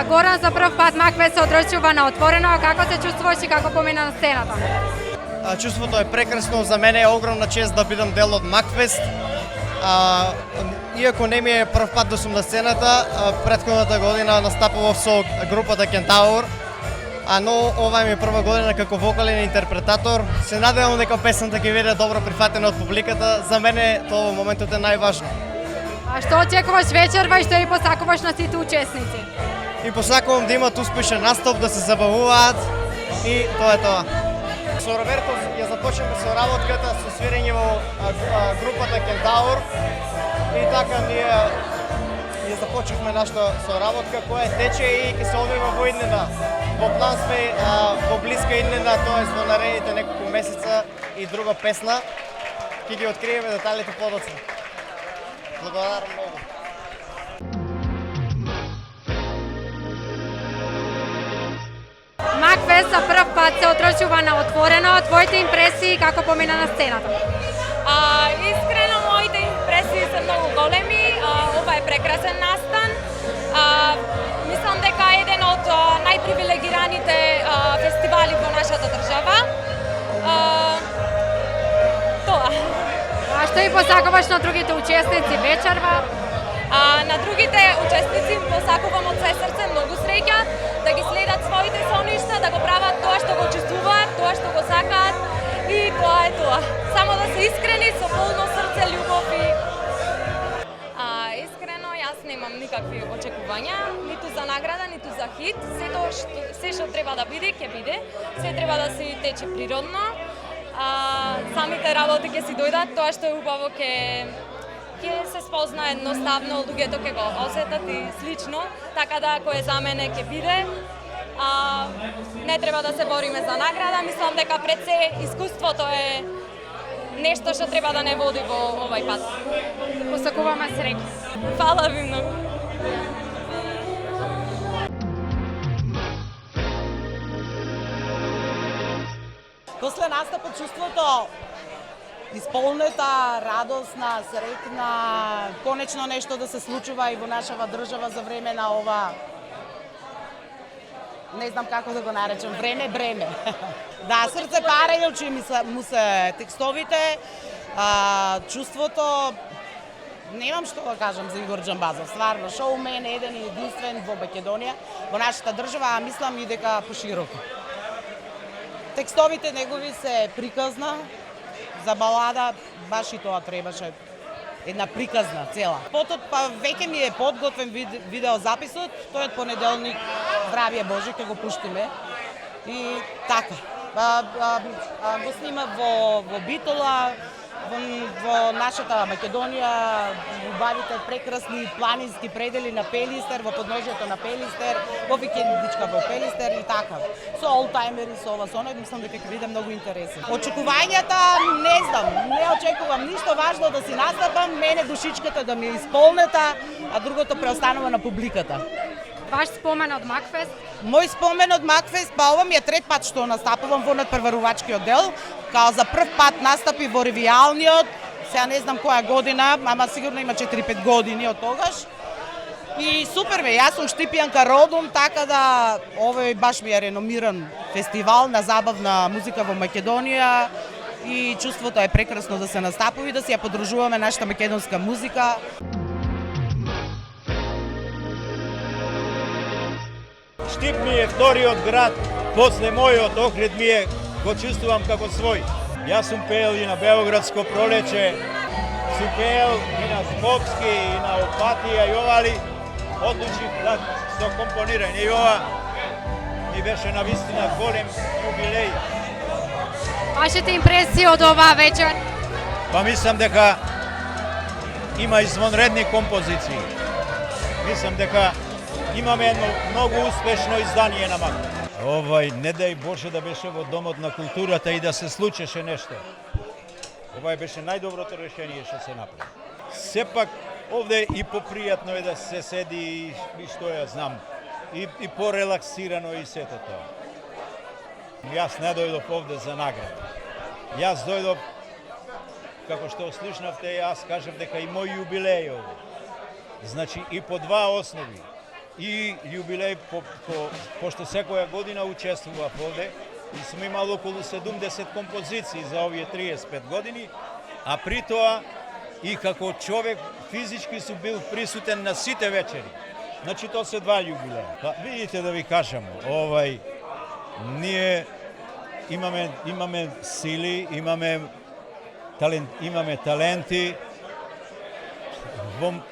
Горан, за прв пат Макфест се одржува на отворено. Како се чувствуваш и како помина на сцената? Чувството е прекрасно, за мене е огромна чест да бидам дел од Макфест. Иако не ми е прв пат да сум на сцената, претходната година настапував со групата Кентаур, но ова ми е прва година како вокален интерпретатор. Се надевам дека песната ќе биде добро прифатена од публиката. За мене тоа во моментот е најважно. А што очекуваш вечерва и што ја посакуваш на сите учесници? И посакувам да имат успешен настап, да се забавуваат и тоа е тоа. Со Роберто ја започнеме со работката со свирење во групата Кентаур и така ние ја започнавме нашата соработка која тече и ќе се одвива во иднина. Во план сме во блиска иднина, тоа во наредните неколку месеца и друга песна. Ќе ги откриеме деталите подоцна. Благодарам многу. Макфест за прв пат се одржува на отворено. Твоите импресии како помина на сцената? Искрено, моите импресии се многу големи. Ова е прекрасен настан. Мислам дека е еден од најпривилегираните фестивали во нашата држава. Тоа. А што и посакуваш на другите учесници вечерва? На другите учесници им посакувам од се срце многу среќа, да ги следат своите соништа, да го прават тоа што го чувствуваат, тоа што го сакаат и тоа е тоа. Само да се искрени, со полно срце, љубов и... Искрено, јас немам никакви очекувања, ниту за награда, ниту за хит. Се што треба да биде, ќе биде. Се треба да се тече природно. Самите работи ќе си дојдат, тоа што е убаво ќе се спозна едноставно, луѓето ќе го осетат и слично, така да ако е за мене ќе биде. Не треба да се бориме за награда, мислам дека пред се искуството е нешто што треба да не води во овај пат. Посакуваме среќа. Фала ви многу. После настапот чувството исполнета, радосна, среќна, конечно нешто да се случува и во нашава држава за време на ова, не знам како да го наречам, бреме. Да, срце пара и очи му се текстовите, чувството, немам што да кажам за Игор Џамбазов, стварно, шоумен еден и единствен во Македонија, во нашата држава, а мислам и дека пошироко. Текстовите негови се приказна, за балада баш и тоа требаше, една приказна цела. Потоа па веќе ми е подготвен видеозаписот, тој од понеделник, здравје Боже, ќе го пуштиме. И така, го снима во Битола, во нашата Македонија, убавите прекрасни планински предели на Пелистер, во подножјето на Пелистер, во викендичка во Пелистер и така. Со олтајмери, со ова, со оно, мислам дека ќе биде многу интересен. Очекувањата, не знам, не очекувам ништо, важно да си настапам, мене душичката да ми е исполнета, а другото преостанува на публиката. Ваш спомен од Макфест? Мој спомен од Макфест, па ова ми е трет пат што настапувам во надпреварувачкиот дел, као за прв пат настапи во ревијалниот, сега не знам која година, ама сигурно има 4-5 години од тогаш. И супер ме, јас сум Штипјанка родом, така да овој баш ми е реномиран фестивал на забавна музика во Македонија и чувството е прекрасно да се настапува и да си ја подружуваме нашата македонска музика. Штип ми е вториот град, после мојот Охрид ми е, го чувствувам како свој. Јас сум пеел и на Белоградско пролече, сум пеел и на Смокски, и на Опатија и овали. Одлучив да со компонирање и ова ми беше навистина голем јубилеј. Вашите импресии од оваа вечер? Па мислам дека има извонредни композиции. Мислам дека имаме едно многу успешно издание на Макфест. Овај, не дај Боже да беше во Домот на културата и да се случеше нешто. Овај беше најдоброто решение што се направи. Сепак, овде и попријатно е да се седи и што ја знам, и порелаксирано и сето тоа. Јас не дојдов овде за награда. Јас дојдов, како што слушнавте, јас кажам дека и мој јубилеј овде. Значи и по два основи. и јубилеј, пошто секоја година учествував овде и сме имали околу 70 композиции за овие 35 години, а при тоа и како човек физички сум бил присутен на сите вечери. Значи тоа се два јубилеја. Па видите да ви кажам, ние имаме сили, имаме таленти.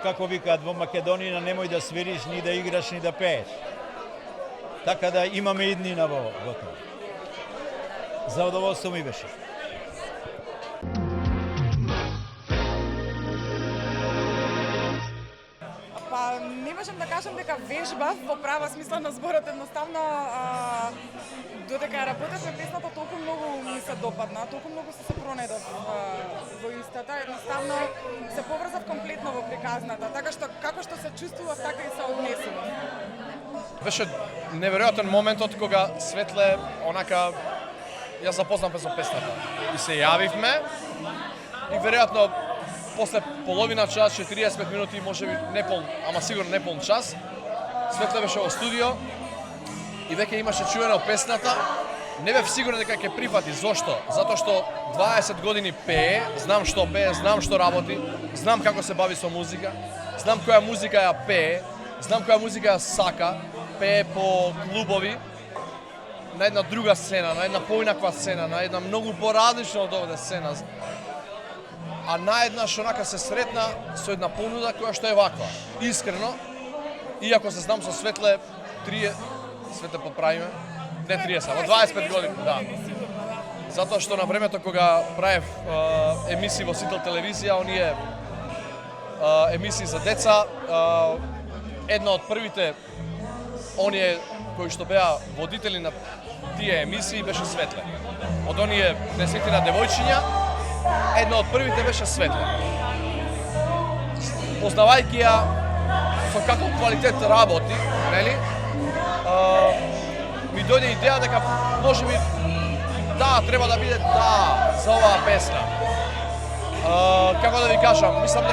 Како викаат во Македонија, немој да свириш, ни да играш, ни да пееш. Така да имаме иднина во тоа. Задоволство ми беше. Па не можам да кажам дека вежбав во права смисла на зборот, едноставно додека ја работевме песната толку многу ми се допадна, толку многу се пронедов во истата, едноставно се поврзав комплетно во приказната, така што како што се чувствував, така и се однесував. Беше неверојатен моментот кога Светле онака ја запознавме со песната и се јавивме и веројатно после половина час, 45 минути, можеби неполн, ама сигурно неполн час, Светле беше во студио и веќе имаше чуено песната. Не бев сигурен дека ќе прифати. Зошто? Затоа што 20 години пее, знам што работи, знам како се бави со музика, знам која музика ја пее, знам која музика ја сака, пее по клубови, на една друга сцена, на една поинаква сцена, на една многу поразлична од овде сцена. А наеднаш онака се сретна со една понуда која што е ваква. Искрено, иако се знам со Светле, Светле поправиме, не 30, во 25 години, да. Затоа што на времето кога правев емисии во Сител телевизија, оние емисии за деца, една од првите оние кои што беа водители на тие емисии беше Светле. Од оние 10 девојчиња, една од првите беше Светле. Познавајќи ја со каков квалитет работи, нели? Ми дојде идеја дека можеби треба да биде за оваа песна. Како да ви кажам, мислам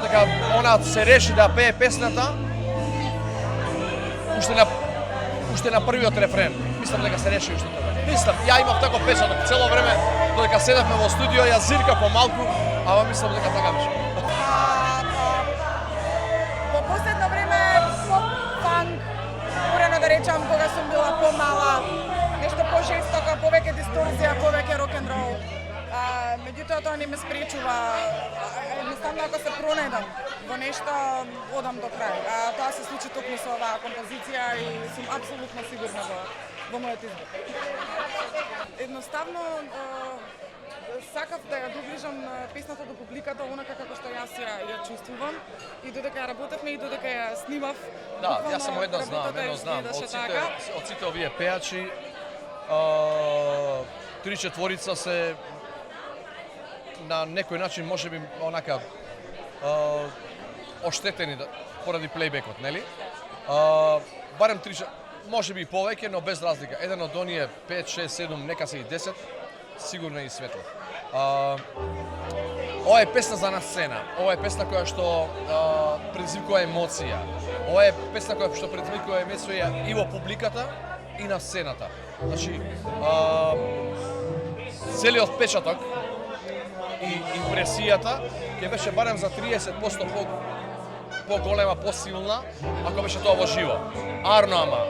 дека она се реши да пее песната уште на првиот рефрен. Мислам дека се реши уште тоа. Мислам, ја имав таков печаток цело време додека седевме во студио, ја зиркав помалку, ама мислам дека така беше. Во последно време поп-фанк, порано да речам кога сум била помала, нешто пожестоко, повеќе дисторзија, повеќе рок-н-рол. Меѓутоа тоа не ме спречува, едноставно ако се пронедам во нешто, одам до крај. Тоа се случи токму со оваа композиција и сум апсолутно сигурна во мојот избор. Едноставно сакав да ја доближам песната до публиката онака како што јас ја чувствувам и додека ја работевме и додека ја снимав. Да, јас само едно знам. Од сите овие пеачи, 3/4 се на некој начин можеби онака оштетени поради плейбекот, нели? Барем 3, можеби и повеќе, но без разлика. Еден од оние 5, 6, 7, нека се и 10, сигурно и Светле. Ова е песна за на сцена. Ова е песна која што предизвикува емоција. Ова е песна која што предизвикува емоција и во публиката и на сцената. Значи, целиот печаток и импресијата ќе беше барем за 30% поголема, посилна, ако беше тоа во живо. Арно, ама,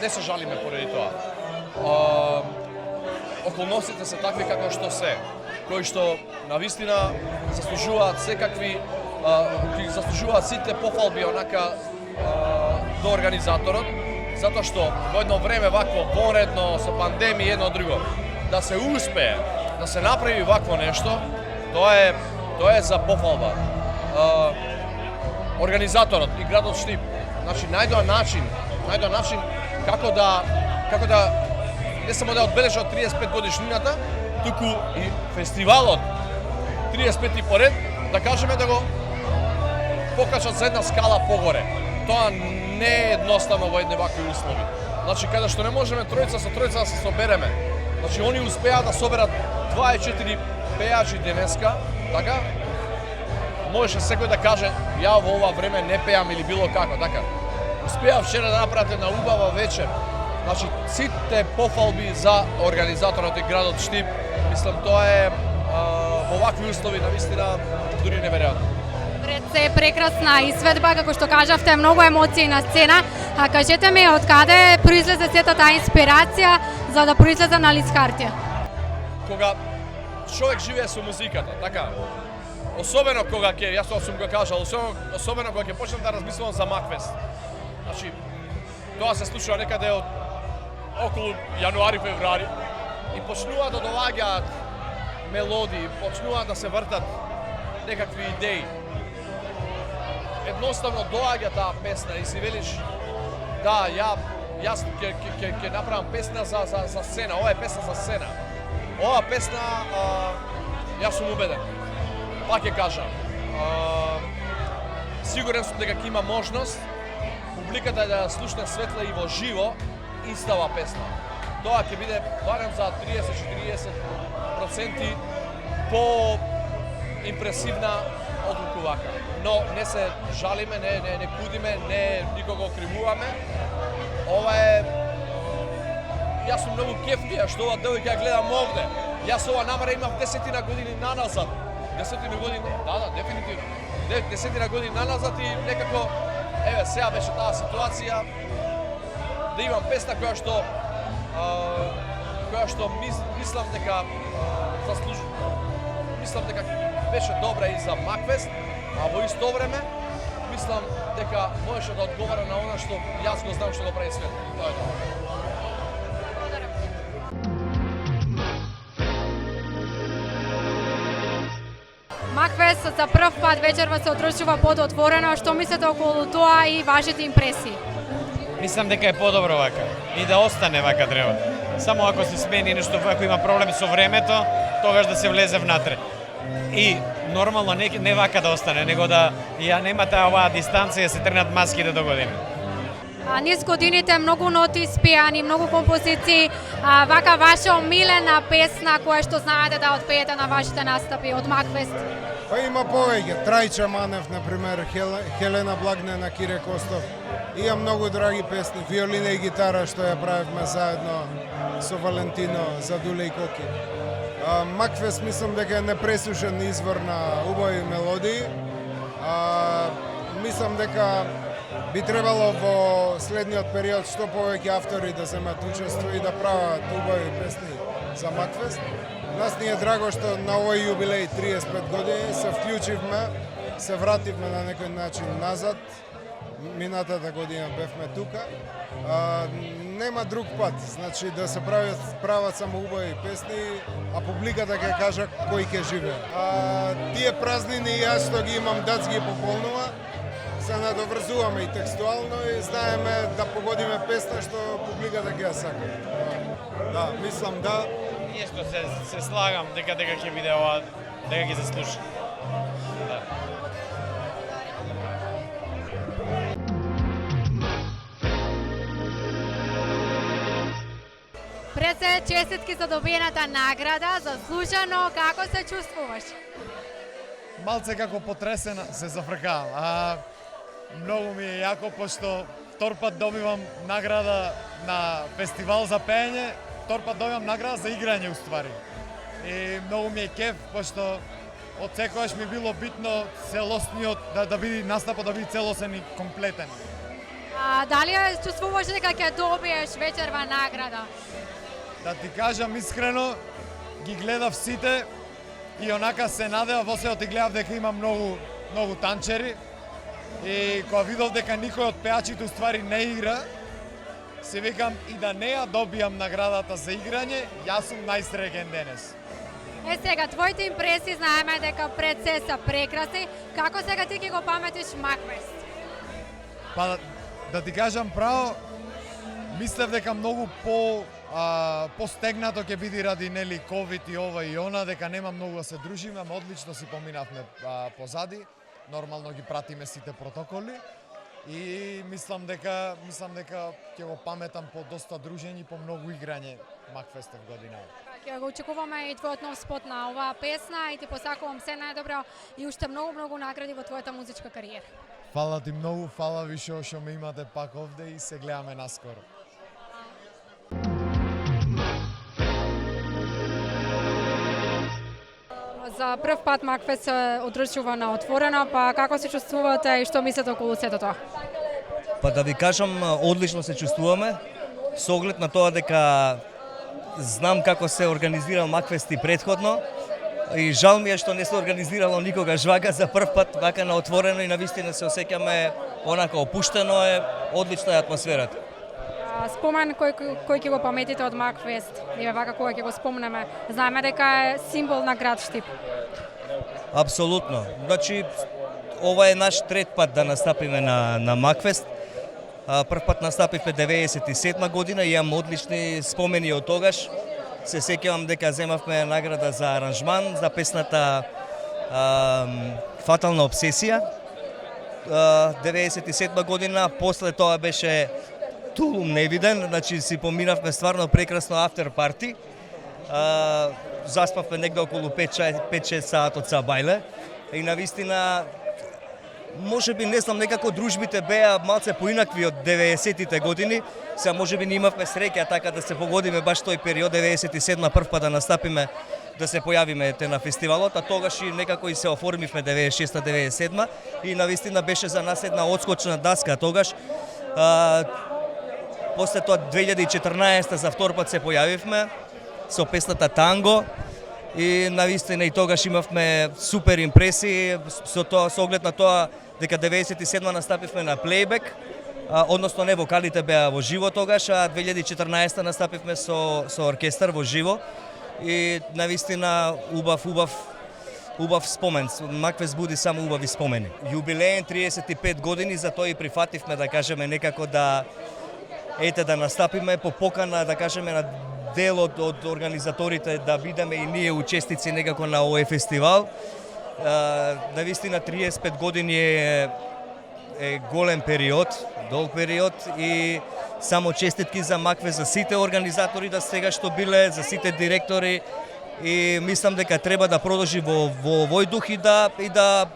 не се жалиме поради тоа. Околностите се такви како што се, кои што навистина заслужуваат секакви, заслужуваат сите пофалби онака до организаторот, затоа што во едно време вакво вонредно со пандемија едно друго да се успее да се направи вакво нешто, тоа е за пофалба. Организаторот и градот Штип, значи најдоа начин како да не само да одбележат 35 годишнината, туку и фестивалот 35 поред, да кажеме да го покачат за една скала погоре. Тоа не е едноставно во едни вакви услови. Значи, каде што не можеме тројца со тројца да се собереме, значи, они успеа да соберат 24 пеачи денеска, така? можеше секој да каже ја во ова време не пеам или било како, така. Успеав вчера да направите на убава вечер. Значи, сите пофалби за организаторот и градот Штип, мислам тоа е во вакви услови навистина дури неверојатно. Пред се е прекрасна изведба, како што кажавте, многу емоции на сцена. А кажете ми, од каде произлезе сета таа инспирација за да произлезе на лист хартија? Кога човек живее со музиката, така, особено кога ќе, јас тоа сум го кажал, особено кога ќе почнам да размислувам за Макфест. Значи, тоа се случува некаде од околу јануари-февруари и почнуваат да доаѓаат мелодии, почнуваат да се вртат некакви идеи. Едноставно доаѓа таа песна и си велиш, да, јас ќе направам песна за сцена, ова е песна за сцена. Ова песна, јас сум убеден, пак ќе кажам, сигурен сум дека ќе има можност публиката да ја слушне светле и во живо истава песна. Тоа ќе биде барем за 30-40% по импресивна отколку вака. Но не се жалиме, не кудиме, не никого окривуваме. Ова е... Јас сум многу кефтија што ова девојка ја гледам овде. Јас ова намера имав 10 години наназад. 10 години, да, дефинитивно. 10 години наназад и некако, еве, сега беше таа ситуација да имам песна која што мислам дека мислам дека беше добра и за Макфест, а во исто време мислам дека можеше да одговара на она што јас го знам што го прави свет. Тоа е тоа. Макфест за прв пат вечерва се одржува под отворено. Што мислите околу тоа и вашите импресии? Мислам дека е подобро вака и да остане вака треба. Само ако се смени нешто, ако има проблем со времето, тогаш да се влезе внатре. И нормално не вака да остане, него да ја нема таа оваа дистанција, се тргнат маските до година. Низ годините многу ноти испеани, многу композиции, вака ваша омилена песна која што знаете да отпеете на вашите настапи од Макфест? Па има повеќе. Трајча Манев, например, Хелена Благнена, Кире Костов. Има многу драги песни, виолина и гитара што ја правевме заедно со Валентино за Дуле и Коки. Макфест мислам дека е непресушен извор на убави мелодии. Мислам дека би требало во следниот период што повеќе автори да земат учество и да прават убави песни за Макфест. Нас ни е драго што на овој јубилеј 35 години се вклучивме, се вративме на некој начин назад. Минатата година бевме тука. Нема друг пат, значи да се прават само убави песни, а публиката ќе кажа кој ќе живее. Тие празнини јас што ги имам дац ги пополнува, се надоврзуваме и текстуално и знаеме да погодиме песна што публиката ќе ја сака. Да, мислам да. Исто се слагам дека ќе биде ова, дека ги заслужи. Да. Пред се честитки за добиената награда, заслужено, како се чувствуваш? Малце како потресена се зафркавам. Многу ми е јако, пошто втор пат добивам награда на фестивал за пеење, втор пат добивам награда за играње уствари. И многу ми е кеф, пошто од секојаш ми било битно целосниот, да биде настапот да биде целосен и комплетен. Дали ја чувствуваш дека ќе добиеш вечерва награда? Да ти кажам искрено, ги гледав сите и онака се надева, во се гледав дека има многу танчери. И кога видов дека никој од пеачите уствари не игра, се викам и да не ја добијам наградата за играње, јас сум најсреќен денес. Сега, твоите импресии знаеме дека пред се са прекрасни. Како сега ти ќе го паметиш Макфест? Па да ти кажам право, мислев дека многу постегнато ќе биде ради нели ковид и ова и она, дека нема многу да се дружиме, ама одлично си поминавме позади. Нормално ги пратиме сите протоколи и мислам дека ќе го паметам по доста дружење и по многу играње Макфестов година. Ќе го очекуваме и твојот нов спот на оваа песна и ти посакувам се најдобро и уште многу награди во твојата музичка кариера. Фала ти многу, фала ви што ме имате пак овде и се гледаме наскоро. За прв пат Макфест се одржува на отворено, па како се чувствувате и што мислите околу сето тоа? Па да ви кажам, одлично се чувствуваме, со оглед на тоа дека знам како се организирал Макфест и претходно и жал ми е што не се организирало никогаш вака за прв пат вака на отворено и навистина се осеќаме онака опуштено е, одлична е атмосферата. Спомен кој ќе го паметите од Макфест, и вака кога ќе го спомнеме, знаеме дека е символ на град Штип. Апсолутно. Значи, ова е наш трет пат да настапиме на Макфест. Прв пат настапивме 97 година и имам одлични спомени од тогаш. Се сеќавам дека земавме награда за аранжман за песната Фатална обсесија. 97 година, после тоа беше Тулум невиден, значи си поминавме стварно прекрасно афтер парти. Заспавме негде околу 5-6 саат од Сабајле и навистина можеби не знам некако дружбите беа малце поинакви од 90-тите години. Сега можеби не имавме среќа така да се погодиме баш тој период 97 прв пат да настапиме да се појавиме на фестивалот, а тогаш и некако и се оформивме 96-97 и навистина беше за нас една одскочна даска тогаш. После тоа 2014 за втор пат се појавивме со песната Танго и навистина и тогаш имавме супер импресии со оглед на тоа дека 97 настапивме на плейбек, односно не вокалите беа во живо тогаш, а 2014 настапивме со оркестар во живо и навистина убав спомен. Макфест буди само убави спомени. Јубилеен 35 години, за тоа и прифативме да кажеме некако да настапиме по покана, да кажеме, на дел од организаторите да бидеме и ние учесници некако на овој фестивал. Навистина 35 години е голем период, долг период и само честитки за Макфест, за сите организатори да сега што биле, за сите директори и мислам дека треба да продолжи во овој дух и да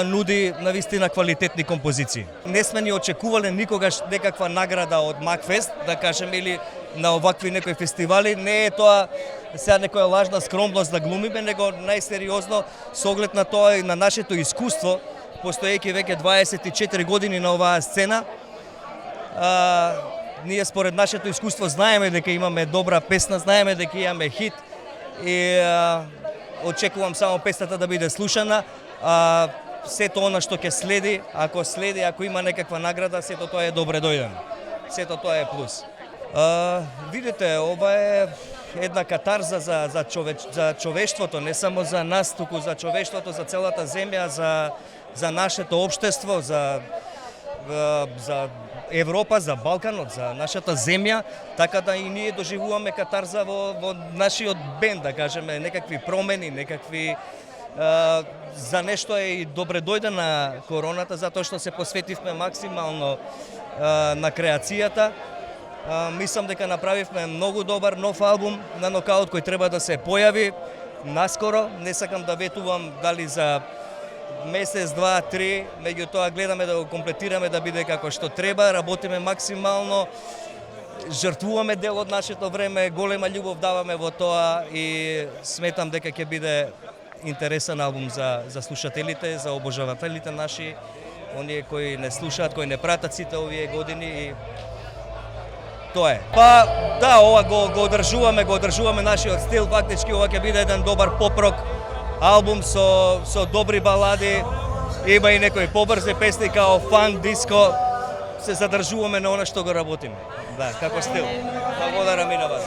нуди навистина квалитетни композиции. Не сме ни очекувале никогаш некаква награда од Макфест, да кажеме, или на овакви некои фестивали. Не е тоа сега некоја лажна скромност да глумиме, него најсериозно со оглед на тоа и на нашето искуство, постоејќи веќе 24 години на оваа сцена. Ние според нашето искуство знаеме дека имаме добра песна, знаеме дека имаме хит и очекувам само песната да биде слушана. Сето она што ќе следи, ако има некаква награда, сето тоа е добре дојдено. Сето тоа е плюс. Видите, ова е една катарза за човештвото, не само за нас, туку за човештвото, за целата земја, за нашето општество, за Европа, за Балканот, за нашата земја, така да и ние доживуваме катарза во нашиот бенд, да кажеме, некакви промени, некакви за нешто е и добре дојдена короната, затоа што се посветивме максимално на креацијата. Мислам дека направивме многу добар нов албум на Нокаут кој треба да се појави наскоро. Не сакам да ветувам дали за месец, два, три, меѓутоа гледаме да го комплетираме да биде како што треба, работиме максимално, жртвуваме дел од нашето време, голема љубов даваме во тоа и сметам дека ќе биде интересен албум за слушателите, за обожавателите наши, оние кои не слушаат, кои не пратат сите овие години и тоа е. Па да, ова го одржуваме нашиот стил, фактички ова ќе биде еден добар поп-рок албум со добри балади, има и некои побрзи песни као фанк, диско, се задржуваме на она што го работиме. Да, како стил. Благодарам и на вас.